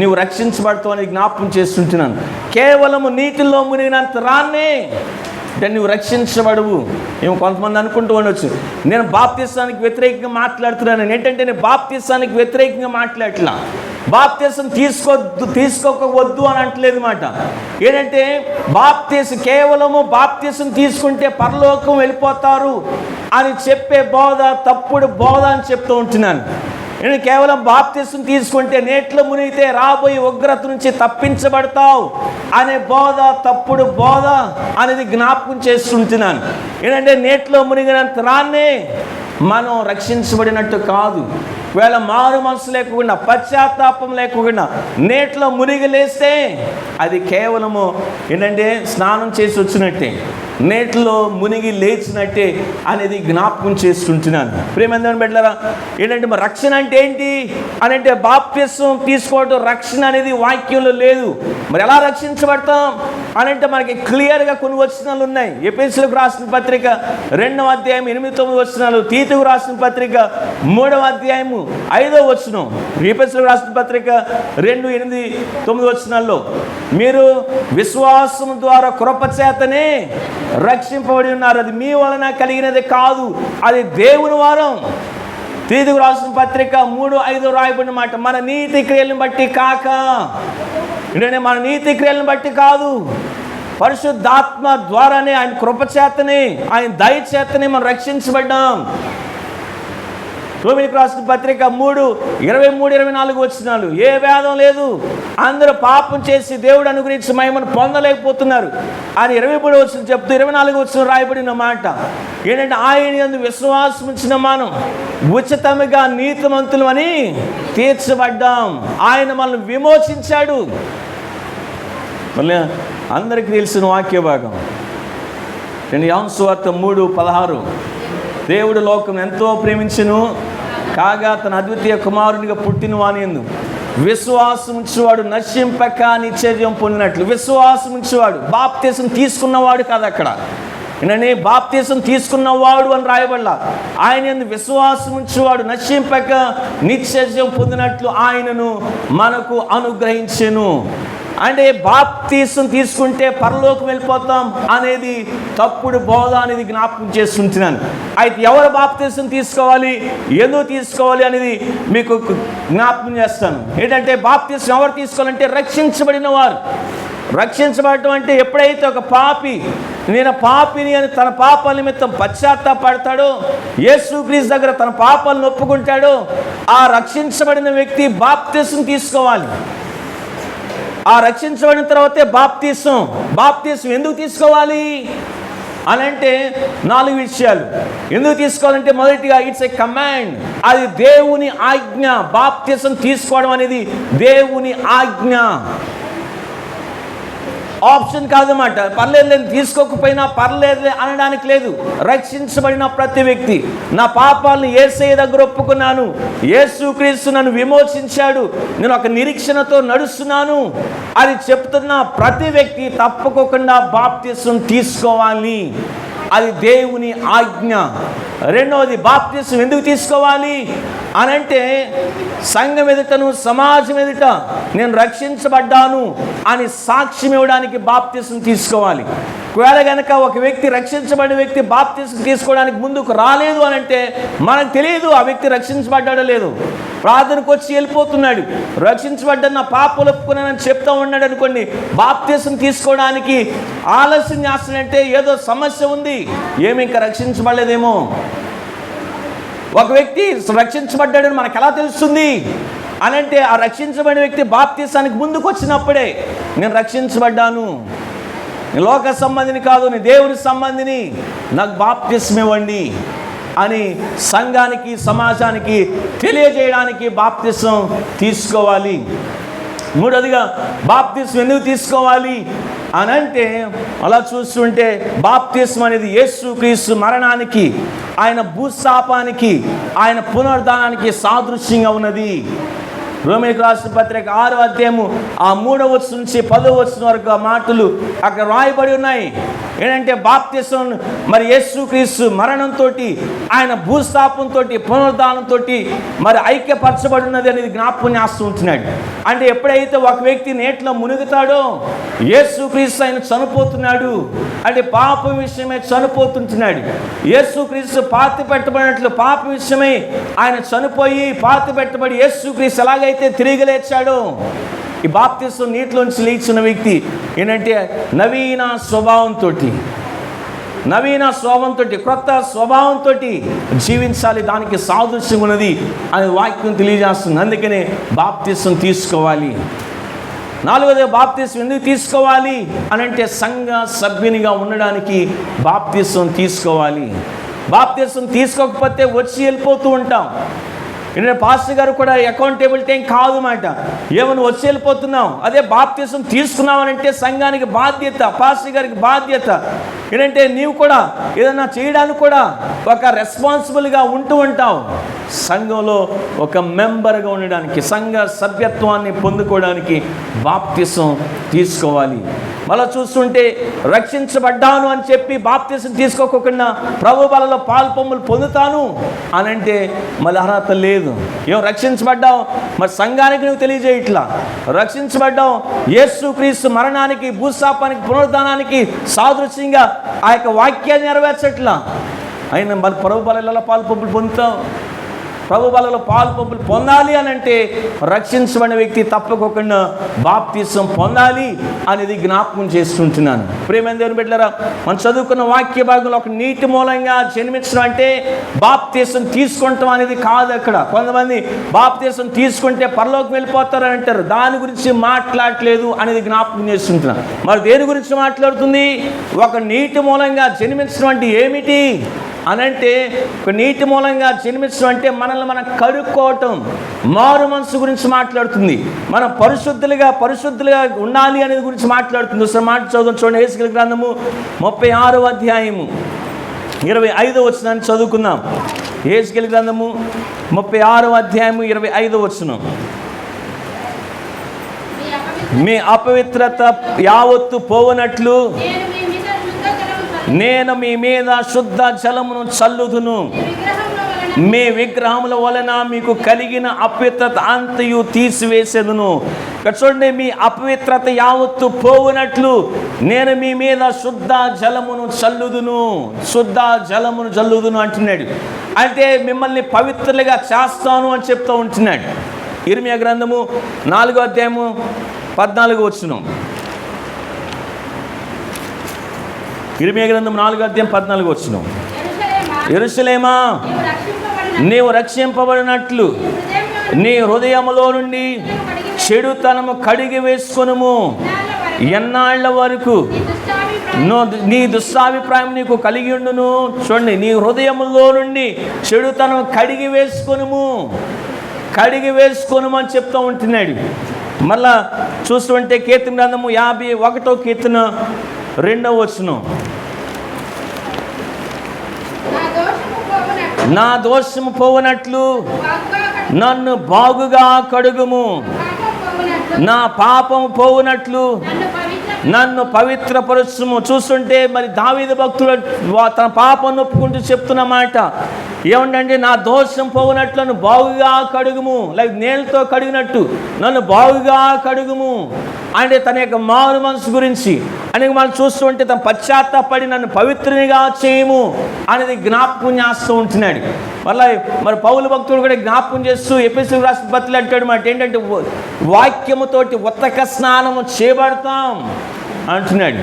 నువ్వు రక్షించబడతావు అని జ్ఞాపకం చేస్తుంటున్నాను. కేవలము నీటిలో మునిగినంత రాన్నే అంటే నువ్వు రక్షించబడవు. ఏమో కొంతమంది అనుకుంటూ ఉండొచ్చు, నేను బాప్తిసానికి వ్యతిరేకంగా మాట్లాడుతున్నాను. ఏంటంటే నేను బాప్తిసానికి వ్యతిరేకంగా మాట్లాడట్లా, బాప్తిసం తీసుకోవద్దు అని అంటలేదు మాట. ఏంటంటే కేవలము బాప్తిసం తీసుకుంటే పరలోకం వెళ్ళిపోతారు అని చెప్పే బోధ తప్పుడు బోధ అని చెప్తూ ఉంటున్నాను. నేను కేవలం బాప్తిసం తీసుకుంటే నేట్లో మునిగితే రాబోయే ఉగ్రత నుంచి తప్పించబడతావు అనే బోధ తప్పుడు బోధ అనేది జ్ఞాపకం చేస్తుంటున్నాను. ఏంటంటే నేట్లో మునిగినంత రాన్నే మనం రక్షించబడినట్టు కాదు. ఒకవేళ మారు మనసు లేకుండా, పశ్చాత్తాపం లేకుండా నేట్లో మునిగి లేస్తే అది కేవలము ఏంటంటే స్నానం చేసి వచ్చినట్టే, నేటిలో మునిగి లేచినట్టే అనేది జ్ఞాపకం చేసుకుంటున్నాను. ప్రియమైన బిడ్డలారా, ఏంటంటే మరి రక్షణ అంటే ఏంటి అని అంటే, బాప్తిసం తీసుకోవడం రక్షణ అనేది వాక్యంలో లేదు. మరి ఎలా రక్షించబడతాం అని అంటే మనకి క్లియర్గా కొన్ని వచనాలు ఉన్నాయి. ఎఫెసీయులకు రాసిన పత్రిక 2వ అధ్యాయం 8-9 వచనాలు, తీతుకు రాసిన పత్రిక 3వ అధ్యాయము 5వ వచనం, ఎఫెసీయులకు రాసిన పత్రిక 2:8-9 వచనాల్లో మీరు విశ్వాసం ద్వారా కృప చేతనే రక్షింపబడి ఉన్నారు, అది మీ వలన కలిగినది కాదు, అది దేవుని వరం. తీతుకు రాసిన పత్రిక 3:5 రాయబడిన మాట, మన నీతి క్రియలను బట్టి కాక, అంటే మన నీతి క్రియలను బట్టి కాదు, పరిశుద్ధాత్మ ద్వారానే, ఆయన కృప చేతనే, ఆయన దయ చేతనే మనం రక్షించబడ్డాం. రోమీయులకు రాసిన పత్రిక 3:23-24 వచనాలు, ఏ భేదం లేదు, అందరూ పాపం చేసి దేవుడు అనుగ్రహించి మహిమను పొందలేకపోతున్నారు అని 23వ వచనం చెప్తూ 24వ వచనం రాయబడిన మాట ఏంటంటే, ఆయన యందు విశ్వాసం ఉంచిన మనం ఉచితముగా నీతిమంతులు అని తీర్చబడ్డాం. ఆయన మనల్ని విమోచించాడు. మళ్ళీ అందరికీ తెలిసిన వాక్య భాగం యోహాను సువార్త 3:16, దేవుడు లోకం ఎంతో ప్రేమించెను కాగా తన అద్వితీయ కుమారునిగా పుట్టిన వాని యందు విశ్వాసం ఉంచేవాడు నశింపక నిత్యజీవం పొందినట్లు. విశ్వాసం ఉంచేవాడు, బాప్తిసం తీసుకున్నవాడు కాదు అక్కడ. ఏంటంటే బాప్తిసం తీసుకున్నవాడు అని రాయబడలా, ఆయన యందు విశ్వాసం ఉంచేవాడు నశింపక నిత్యజీవం పొందినట్లు ఆయనను మనకు అనుగ్రహించెను. అంటే బాప్తిసం తీసుకుంటే పరలోకం వెళ్ళిపోతాం అనేది తప్పుడు బోధ అనేది జ్ఞాపకం చేస్తుంటున్నాను. అయితే ఎవరు బాప్తిసం తీసుకోవాలి, ఎందుకు తీసుకోవాలి అనేది మీకు జ్ఞాపకం చేస్తాను. ఏంటంటే బాప్తిసం ఎవరు తీసుకోవాలంటే రక్షించబడిన వారు. రక్షించబడటం అంటే ఎప్పుడైతే ఒక పాపి నేను పాపిని అని తన పాపాల నిమిత్తం పశ్చాత్తాపడతాడో, యేసుక్రీస్తు దగ్గర తన పాపాలను ఒప్పుకుంటాడో, ఆ రక్షించబడిన వ్యక్తి బాప్తిసం తీసుకోవాలి. ఆ రక్షించబడిన తర్వాతే బాప్తిసం ఎందుకు తీసుకోవాలి అని అంటే 4 విషయాలు. ఎందుకు తీసుకోవాలంటే మొదటిగా ఇట్స్ ఎ కమాండ్, అది దేవుని ఆజ్ఞ. బాప్తిసం తీసుకోవడం అనేది దేవుని ఆజ్ఞ, ఆప్షన్ కాదన్నమాట. పర్లేదు తీసుకోకపోయినా పర్లేదు అనడానికి లేదు. రక్షించబడిన ప్రతి వ్యక్తి నా పాపాలను యేసయ్య దగ్గర ఒప్పుకున్నాను, యేసుక్రీస్తు నన్ను విమోచించాడు, నేను ఒక నిరీక్షణతో నడుస్తున్నాను అని చెప్తున్న ప్రతి వ్యక్తి తప్పకుండా బాప్తిసం తీసుకోవాలి. అది దేవుని ఆజ్ఞ. రెండవది, బాప్తిసం ఎందుకు తీసుకోవాలి అనంటే సంఘం ఎదుటను సమాజం ఎదుట నేను రక్షించబడ్డాను అని సాక్ష్యం ఇవ్వడానికి బాప్తిసం తీసుకోవాలి. ఒకవేళ కనుక ఒక వ్యక్తి రక్షించబడిన వ్యక్తి బాప్తిసం తీసుకోవడానికి ముందుకు రాలేదు అనంటే మనకు తెలియదు ఆ వ్యక్తి రక్షించబడ్డాడో లేదు. ప్రార్థనకు వచ్చి వెళ్ళిపోతున్నాడు, రక్షించబడ్డా నా పాపలు ఒప్పుకున్నానని చెప్తా ఉన్నాడు అనుకోండి, బాప్తిసం తీసుకోవడానికి ఆలస్యం చేస్తాడంటే ఏదో సమస్య ఉంది, ఏమి ఇంకా రక్షించబడలేదేమో. ఒక వ్యక్తి రక్షించబడ్డాడని మనకు ఎలా తెలుస్తుంది అనంటే ఆ రక్షించబడిన వ్యక్తి బాప్తిసానికి ముందుకు వచ్చినప్పుడే నేను రక్షించబడ్డాను, లోక సంబంధిని కాదు, నీ దేవుని సంబంధిని, నాకు బాప్తిసం ఇవ్వండి అని సంఘానికి సమాజానికి తెలియజేయడానికి బాప్తిసం తీసుకోవాలి. మూడవదిగా బాప్తిసం ఎందుకు తీసుకోవాలి అనంటే అలా చూస్తుంటే బాప్తిసం అనేది యేసుక్రీస్తు మరణానికి, ఆయన భూస్థాపానికి, ఆయన పునరుద్ధానానికి సాదృశ్యంగా ఉన్నది. రోమీయులకు రాసిన పత్రిక 6వ అధ్యాయము 3వ వచనం నుంచి 10వ వచనం వరకు ఆ మాటలు అక్కడ రాయబడి ఉన్నాయి. ఏంటంటే బాప్తిసం మరి యేసుక్రీస్తు మరణంతో, ఆయన భూస్థాపంతో, పునరుద్ధానంతో మరి ఐక్యపరచబడి ఉన్నది అనేది జ్ఞాపకం చేస్తూ ఉంటున్నాడు. అంటే ఎప్పుడైతే ఒక వ్యక్తి నీటిలో మునుగుతాడో యేసుక్రీస్తు ఆయన చనిపోతున్నాడు, అంటే పాపం విషయమై చనిపోతుంటున్నాడు. యేసుక్రీస్తు పాతి పెట్టబడినట్లు పాప విషయమై ఆయన చనిపోయి పాతి పెట్టబడి యేసుక్రీస్తు ఎలాగైతే తిరిగి లేచాడో, ఈ బాప్తిసం నీటిలోంచి లేచిన వ్యక్తి ఏంటంటే నవీన స్వభావంతో, క్రొత్త స్వభావంతో జీవించాలి, దానికి సాదృశ్యం ఉన్నది అని వాక్యం తెలియజేస్తుంది. అందుకనే బాప్తిసం తీసుకోవాలి. 4వది, బాప్తిసం ఎందుకు తీసుకోవాలి అనంటే సంఘ సభ్యునిగా ఉండడానికి బాప్తిసం తీసుకోవాలి. బాప్తిసం తీసుకోకపోతే వచ్చి వెళ్ళిపోతూ ఉంటాం. పాస్టర్ గారు కూడా అకౌంటబిలిటీ ఏం కాదు మాట, ఏమని వచ్చి వెళ్ళిపోతున్నాం. అదే బాప్తిసం తీసుకున్నామనంటే సంఘానికి బాధ్యత, పాస్టర్ గారికి బాధ్యత. ఏంటంటే నీవు కూడా ఏదైనా చేయడానికి కూడా ఒక రెస్పాన్సిబుల్గా ఉంటూ ఉంటావు. సంఘంలో ఒక మెంబర్గా ఉండడానికి, సంఘ సభ్యత్వాన్ని పొందుకోవడానికి బాప్తిసం తీసుకోవాలి. మళ్ళీ చూస్తుంటే రక్షించబడ్డాను అని చెప్పి బాప్తిసం తీసుకోకుండా ప్రభు బలలో పాల్పొమ్ములు పొందుతాను అనంటే మళ్ళీ అర్హత లేదు. ఏం రక్షించబడ్డావు, మరి సంఘానికి నువ్వు తెలియజేయట్లా. రక్షించబడ్డావు యేసుక్రీస్తు మరణానికి, భూస్థాపానికి, పునరుద్ధానానికి సాదృశ్యంగా ఆ యొక్క వాక్యాన్ని నెరవేర్చట్లా. అయినా మరి ప్రభు బలలో పాల్పొమ్ములు పొందుతావు. ప్రభు బలలో పాల్పొంపులు పొందాలి అనంటే రక్షించబడిన వ్యక్తి తప్పకుండా బాప్తిసం పొందాలి అనేది జ్ఞాపకం చేసుకుంటున్నాను. ప్రియమైన దేవుని బిడ్డలారా, మనం చదువుకున్న వాక్య భాగంలో ఒక నీటి మూలంగా జన్మించడం అంటే బాప్తిసం తీసుకుంటాం అనేది కాదు. అక్కడ కొంతమంది బాప్తిసం తీసుకుంటే పరలోకి వెళ్ళిపోతారని అంటారు, దాని గురించి మాట్లాడలేదు అనేది జ్ఞాపకం చేసుకుంటున్నాను. మరి దేని గురించి మాట్లాడుతుంది? ఒక నీటి మూలంగా జన్మించడం అంటే ఏమిటి అనంటే, ఒక నీటి మూలంగా జన్మించడం అంటే మనల్ని మనం కడుక్కోవటం, మారు మనసు గురించి మాట్లాడుతుంది. మనం పరిశుద్ధులుగా ఉండాలి అనేది గురించి మాట్లాడుతుంది. ఒకసారి మాట చదువుతాం చూడండి. హెస్కేలు గ్రంథము 36వ అధ్యాయము 25వ వచనాన్ని చదువుకుందాం. హెస్కేలు గ్రంథము 36వ అధ్యాయము 25వ వచనం. మీ అపవిత్రత యావత్తు పోవనట్లు నేను మీ మీద శుద్ధ జలమును చల్లుదును, మీ విగ్రహముల వలన మీకు కలిగిన అపవిత్రత అంతయు తీసివేసేదును. ఇక్కడ చూడండి, మీ అపవిత్రత యావత్తు పోవునట్లు నేను మీ మీద శుద్ధ జలమును చల్లుదును అంటున్నాడు. అంటే మిమ్మల్ని పవిత్రులుగా చేస్తాను అని చెప్తూ ఉంటున్నాడు. ఇర్మియా గ్రంథము 4వ అధ్యాయము 14వ వచనం. ఇర్మీయా గ్రంథం 4:14 యెరూషలేమా, నీవు రక్షింపబడినట్లు నీ హృదయములో నుండి చెడుతనము కడిగి వేసుకొనుము. ఎన్నాళ్ల వరకు నీ దుష్టాభిప్రాయం నీకు కలిగి ఉండును. చూడండి, నీ హృదయములో నుండి చెడుతనం కడిగి వేసుకొనుము అని చెప్తూ ఉంటున్నాడు. మళ్ళా చూస్తుంటే కీర్తన గ్రంథము 51వ కీర్తన 2వ వచనం, నా దోషము పోవునట్లు నన్ను బాగుగా కడుగుము, నా పాపము పోవునట్లు నన్ను పవిత్రపరచుము. చూస్తుంటే మరి దావీదు భక్తుడు తన పాపం ఒప్పుకుంటూ చెప్తున్న మాట ఏమంటే, నా దోషం పోవునట్లు నన్ను బాగుగా కడుగుము, లైక్ నీళ్ళతో కడిగినట్టు నన్ను బాగుగా కడుగుము అంటే తన యొక్క మారు మనసు గురించి అని మనం చూస్తుంటే తన పశ్చాత్తాపడి నన్ను పవిత్రునిగా చేయము అనేది జ్ఞాపకం చేస్తూ ఉంటున్నాడు. మరి పౌలు భక్తుడు కూడా జ్ఞాపకం చేస్తూ ఎఫెసీయులకు రాసిన పత్రికలో అంటాడు మాట ఏంటంటే, వాక్యముతోటి ఉత్తక స్నానము చేయబడతాం అంటున్నాడు.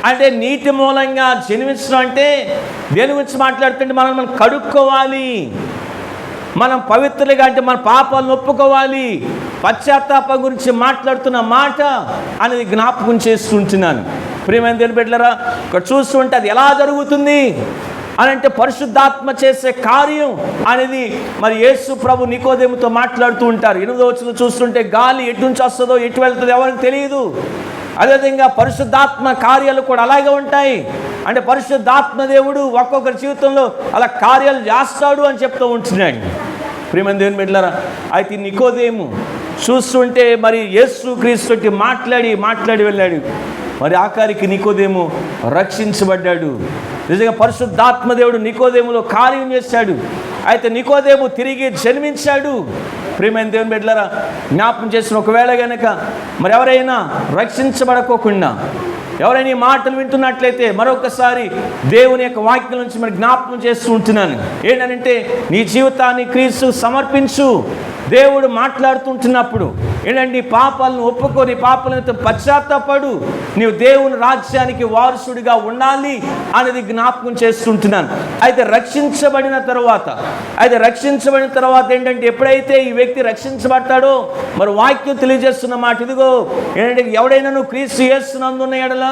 అంటే నీటి మూలంగా జన్మించడం అంటే దేని గురించి మాట్లాడుతుంటే మనం కడుక్కోవాలి, మనం పవిత్రులుగా అంటే మన పాపాలను ఒప్పుకోవాలి, పశ్చాత్తాపం గురించి మాట్లాడుతున్న మాట అనేది జ్ఞాపకం చేస్తుంటున్నాను. ప్రియమైన దేవుని బిడ్డలారా, ఇక్కడ చూస్తుంటే అది ఎలా జరుగుతుంది అని అంటే పరిశుద్ధాత్మ చేసే కార్యం అనేది మరి యేసు ప్రభు నికోదేముతో మాట్లాడుతూ ఉంటారు. 8వ వచనం చూస్తుంటే గాలి ఎటు నుంచి వస్తుందో ఎటు వెళ్తుందో ఎవరికి తెలియదు. అదేవిధంగా పరిశుద్ధాత్మ కార్యాలు కూడా అలాగే ఉంటాయి. అంటే పరిశుద్ధాత్మ దేవుడు ఒక్కొక్కరి జీవితంలో అలా కార్యాలు చేస్తాడు అని చెప్తూ ఉంటున్నాడు. ప్రియమైన దేవుని బిడ్డలారా, అయితే నికోదేము చూస్తుంటే మరి యేసు క్రీస్తుకి మాట్లాడి వెళ్ళాడు. మరి ఆఖరికి నికోదేము రక్షించబడ్డాడు. నిజంగా పరిశుద్ధాత్మ దేవుడు నికోదేములో కార్యం చేశాడు. అయితే నికోదేము తిరిగి జన్మించాడు. ప్రియమైన దేవుని బిడ్డలారా, జ్ఞాపకం చేసిన ఒకవేళ కనుక మరి ఎవరైనా రక్షించబడకోకుండా ఎవరైనా ఈ మాటలు వింటున్నట్లయితే మరొకసారి దేవుని యొక్క వాక్యం నుంచి మరి జ్ఞాపకం చేస్తూ ఉంటున్నాను. ఏంటంటే నీ జీవితాన్ని క్రీస్తు సమర్పించు. దేవుడు మాట్లాడుతుంటున్నప్పుడు ఏంటంటే పాపాలను ఒప్పుకొని పాపాలతో పశ్చాత్తాపడు, నీవు దేవుని రాజ్యానికి వారసుడిగా ఉండాలి అనేది జ్ఞాపకం చేస్తుంటున్నాను. అయితే రక్షించబడిన తర్వాత ఏంటంటే ఎప్పుడైతే ఈ వ్యక్తి రక్షించబడతాడో మరి వాక్యం తెలియజేస్తున్న మాట ఇదిగో ఏంటంటే ఎవడైనా నువ్వు క్రీస్తు యేసునందున్న ఎడల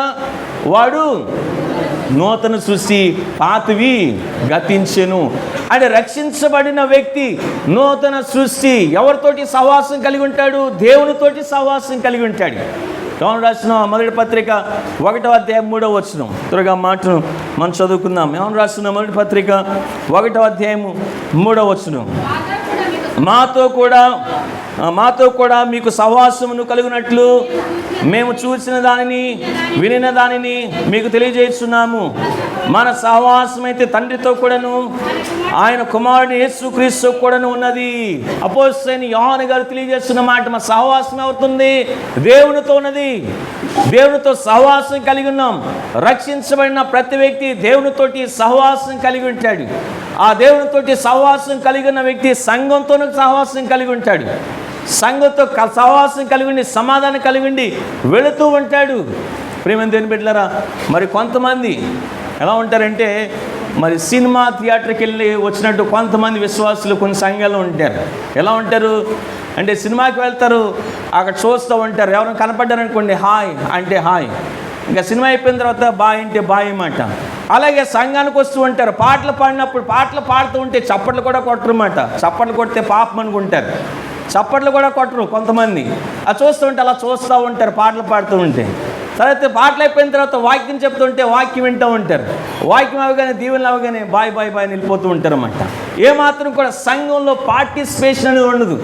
వాడు నూతన సృష్టి, పాతవి గతించెను. అంటే రక్షించబడిన వ్యక్తి నూతన సృష్టి. ఎవరితోటి సహవాసం కలిగి ఉంటాడు? దేవునితోటి సహవాసం కలిగి ఉంటాడు. యోహాను రాసిన మొదటి పత్రిక 1వ అధ్యాయం 3వ వచనం, త్వరగా మాటను మనం చదువుకుందాం. యోహాను రాసిన మొదటి పత్రిక 1వ అధ్యాయం 3వ వచనం, మాతో కూడా మీకు సహవాసమును కలుగునట్లు మేము చూసిన దానిని వినిన దానిని మీకు తెలియజేస్తున్నాము. మన సహవాసం అయితే తండ్రితో కూడాను ఆయన కుమారుడు యేసుక్రీస్తు కూడాను ఉన్నది. అపోస్తలుడైన యోహాను గారు తెలియజేస్తున్న మాట, మా సహవాసం అవుతుంది దేవునితో ఉన్నది. దేవునితో సహవాసం కలిగి ఉన్నాం. రక్షించబడిన ప్రతి వ్యక్తి దేవునితోటి సహవాసం కలిగి ఉంటాడు. ఆ దేవునితోటి సహవాసం కలిగి ఉన్న వ్యక్తి సంఘంతోనూ సహవాసం కలిగి ఉంటాడు. సంఘంతో సహవాసం కలిగి ఉండి సమాధానం కలిగి ఉండి వెళుతూ ఉంటాడు. ప్రియమైన దేవుని బిడ్డలారా, మరి కొంతమంది ఎలా ఉంటారంటే మరి సినిమా థియేటర్కి వెళ్ళి వచ్చినట్టు కొంతమంది విశ్వాసులు కొన్ని సంఘాలు ఉంటారు. ఎలా ఉంటారు అంటే సినిమాకి వెళ్తారు, అక్కడ చూస్తూ ఉంటారు. ఎవరైనా కనపడ్డారనుకోండి హాయ్ అంటే హాయ్, ఇంకా సినిమా అయిపోయిన తర్వాత బాయ్ అంటే బాయ్ మాట. అలాగే సంఘానికి వస్తూ ఉంటారు, పాటలు పాడినప్పుడు పాటలు పాడుతూ ఉంటే చప్పట్లు కూడా కొట్టరన్నమాట. చప్పట్లు కొడితే పాపం అనుకుంటారు, చప్పట్లు కూడా కొట్టరు కొంతమంది. అది చూస్తూ ఉంటే అలా చూస్తూ ఉంటారు పాటలు పాడుతూ ఉంటే. సరే పాటలు అయిపోయిన తర్వాత వాక్యం చెప్తుంటే వాక్యం వింటూ ఉంటారు. వాక్యం అవగానే దీవెనలు అవగానే బాయ్ బాయ్ బాయ్ వెళ్ళిపోతూ ఉంటారు అన్నమాట. ఏమాత్రం కూడా సంఘంలో పార్టిసిపేషన్ అనేది ఉండదు.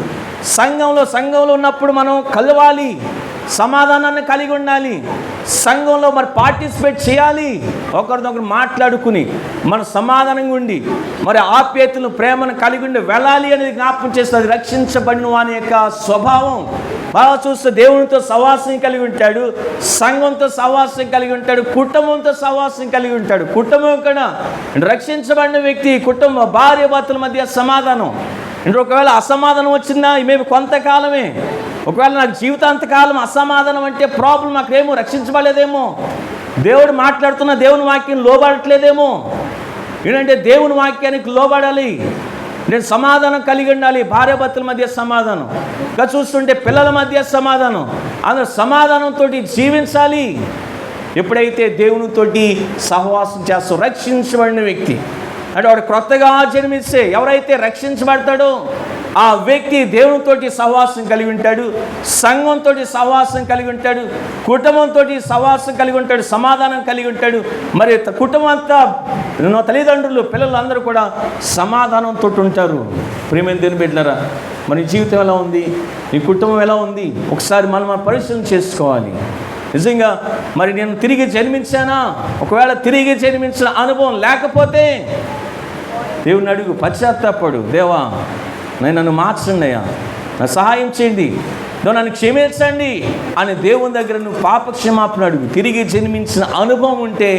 సంఘంలో ఉన్నప్పుడు మనం కలవాలి, సమాధానాన్ని కలిగి ఉండాలి. సంఘంలో మరి పార్టిసిపేట్ చేయాలి, ఒకరినొకరు మాట్లాడుకుని మన సమాధానంగా ఉండి మరి ఆప్యాయతను ప్రేమను కలిగి ఉండి వెళ్ళాలి అనేది జ్ఞాపకం చేస్తుంది. రక్షించబడిన వాని యొక్క స్వభావం బాగా చూస్తే దేవునితో సహవాసం కలిగి ఉంటాడు, సంఘంతో సహవాసం కలిగి ఉంటాడు, కుటుంబంతో సహవాసం కలిగి ఉంటాడు. కుటుంబం కూడా రక్షించబడిన వ్యక్తి కుటుంబ భార్య భర్తల మధ్య సమాధానం. ఒకవేళ అసమాధానం వచ్చిందా మేము కొంతకాలమే, ఒకవేళ నాకు జీవితాంతకాలం అసమాధానం అంటే ప్రాబ్లం, అక్కడేమో రక్షించబడలేదేమో, దేవుడు మాట్లాడుతున్న దేవుని వాక్యం లోబడట్లేదేమో. ఏంటంటే దేవుని వాక్యానికి లోబడాలి, నేను సమాధానం కలిగి ఉండాలి. భార్యాభర్తల మధ్య సమాధానం, ఇంకా చూస్తుంటే పిల్లల మధ్య సమాధానం, అందరూ సమాధానంతో జీవించాలి. ఎప్పుడైతే దేవునితోటి సహవాసం చేస్తూ రక్షించబడిన వ్యక్తి అంటే వాడు క్రొత్తగా జన్మిస్తే ఎవరైతే రక్షించబడతాడో ఆ వ్యక్తి దేవునితోటి సహవాసం కలిగి ఉంటాడు, సంఘంతో సహవాసం కలిగి ఉంటాడు, కుటుంబంతో సహవాసం కలిగి ఉంటాడు, సమాధానం కలిగి ఉంటాడు. మరి కుటుంబం అంతా, తల్లిదండ్రులు, పిల్లలు అందరూ కూడా సమాధానంతో ఉంటారు. ప్రియమైన దేవుని బిడ్డలారా, మరి జీవితం ఎలా ఉంది, నీ కుటుంబం ఎలా ఉంది, ఒకసారి మనం పరిశీలన చేసుకోవాలి. నిజంగా మరి నేను తిరిగి జన్మించానా? ఒకవేళ తిరిగి జన్మించిన అనుభవం లేకపోతే దేవుని అడుగు, పశ్చాత్తాపడు. దేవా, నన్ను మార్చండి అయ్యా, నా సహాయం చేయండి, నన్ను క్షమించండి అని దేవుని దగ్గర నువ్వు పాప క్షమాపణ అడుగు. తిరిగి జన్మించిన అనుభవం ఉంటే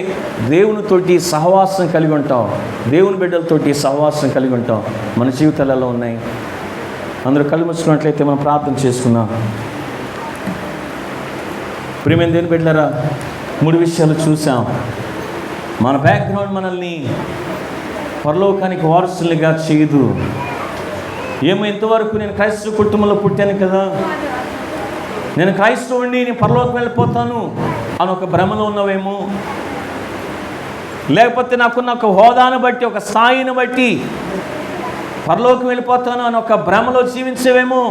దేవునితోటి సహవాసం కలిగి ఉంటావు, దేవుని బిడ్డలతోటి సహవాసం కలిగి ఉంటావు. మన జీవితాలలో ఉన్నాయి. అందరూ కళ్ళు మూసుకున్నట్లయితే మనం ప్రార్థన చేసుకుందాం. ప్రియమైన దేవుని బిడ్డలారా, 3 విషయాలు చూసాం. మన బ్యాక్గ్రౌండ్ మనల్ని పరలోకానికి వారసులుగా చేయదు. ఏమో ఇంతవరకు నేను క్రైస్తవ కుటుంబంలో పుట్టాను కదా, నేను క్రైస్తవుడిని, నేను పరలోకం వెళ్ళిపోతాను అని ఒక భ్రమలో ఉన్నవేమో. లేకపోతే నాకున్న ఒక హోదాను బట్టి, ఒక స్థాయిని బట్టి పరలోకం వెళ్ళిపోతాను అని ఒక భ్రమలో జీవించేవేమో.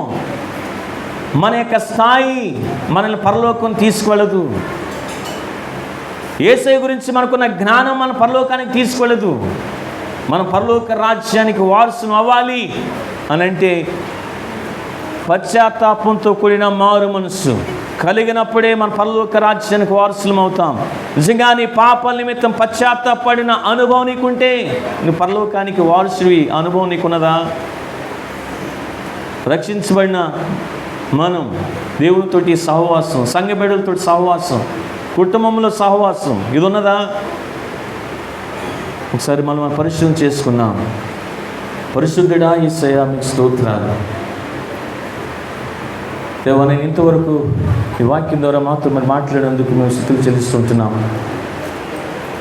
మన యొక్క స్థాయి మనల్ని పరలోకం తీసుకువెళ్ళదు. యేసయ్య గురించి మనకున్న జ్ఞానం మన పరలోకానికి తీసుకువెళ్ళదు. మన పరలోక రాజ్యానికి వారసును అవ్వాలి అని అంటే పశ్చాత్తాపంతో కూడిన మారు మనస్సు కలిగినప్పుడే మన పరలోక రాజ్యానికి వారసులం అవుతాం. నిజంగా నీ పాపాల నిమిత్తం పశ్చాత్తాపడిన అనుభవం నీకుంటే నువ్వు పరలోకానికి వారసువి. అనుభవం నీకున్నదా? రక్షించబడిన మనం దేవునితోటి సహవాసం, సంఘ బిడ్డలతో సహవాసం, కుటుంబంలో సహవాసం, ఇది ఉన్నదా? ఒకసారి మనం పరిశీలన చేసుకున్నాం. పరిశుద్ధుడా యేసయ్యా, మీకు స్తోత్రాలు. దేవా, నేను ఇంతవరకు ఈ వాక్యం ద్వారా మాతో మరి మాట్లాడేందుకు మేము స్తుతులు చెల్లిస్తుంటున్నాం.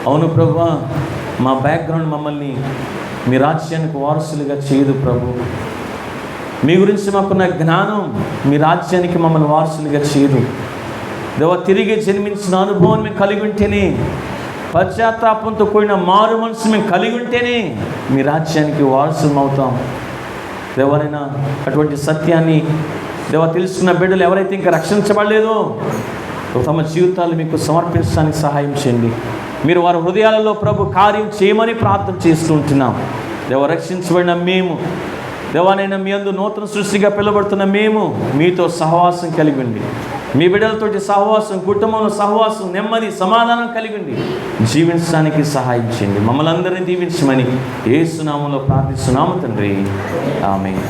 అవును ప్రభువా, మా బ్యాక్గ్రౌండ్ మమ్మల్ని మీ రాజ్యానికి వారసులుగా చేయదు ప్రభు. మీ గురించి మాకున్న జ్ఞానం మీ రాజ్యానికి మమ్మల్ని వారసులుగా చేయదు. దేవా, తిరిగి జన్మించిన అనుభవం మేము కలిగి ఉంటేనే, పశ్చాత్తాపంతో కూడిన మారు మనసు మేము కలిగి ఉంటేనే మీ రాజ్యానికి వారసులం అవుతాం. దేవనైనా అటువంటి సత్యాన్ని దేవా తెలుసుకున్న బిడ్డలు ఎవరైతే ఇంకా రక్షించబడలేదో తమ జీవితాలు మీకు సమర్పించడానికి సహాయం చేయండి. మీరు వారి హృదయాలలో ప్రభు కార్యం చేయమని ప్రార్థన చేస్తూ ఉంటున్నాం. దేవ, రక్షించబడిన మేము, దేవానైనా మీ అందు నూతన సృష్టిగా పిలువబడుతున్న మేము మీతో సహవాసం కలిగి ఉండి, మీ బిడ్డలతోటి సహవాసం, కుటుంబంలో సహవాసం, నెమ్మది, సమాధానం కలిగి ఉండి జీవించడానికి సహాయం చేయండి. మమ్మల్ని అందరినీ దీవించమని యేసు నామములో ప్రార్థిస్తున్నాము తండ్రి. ఆమేన్.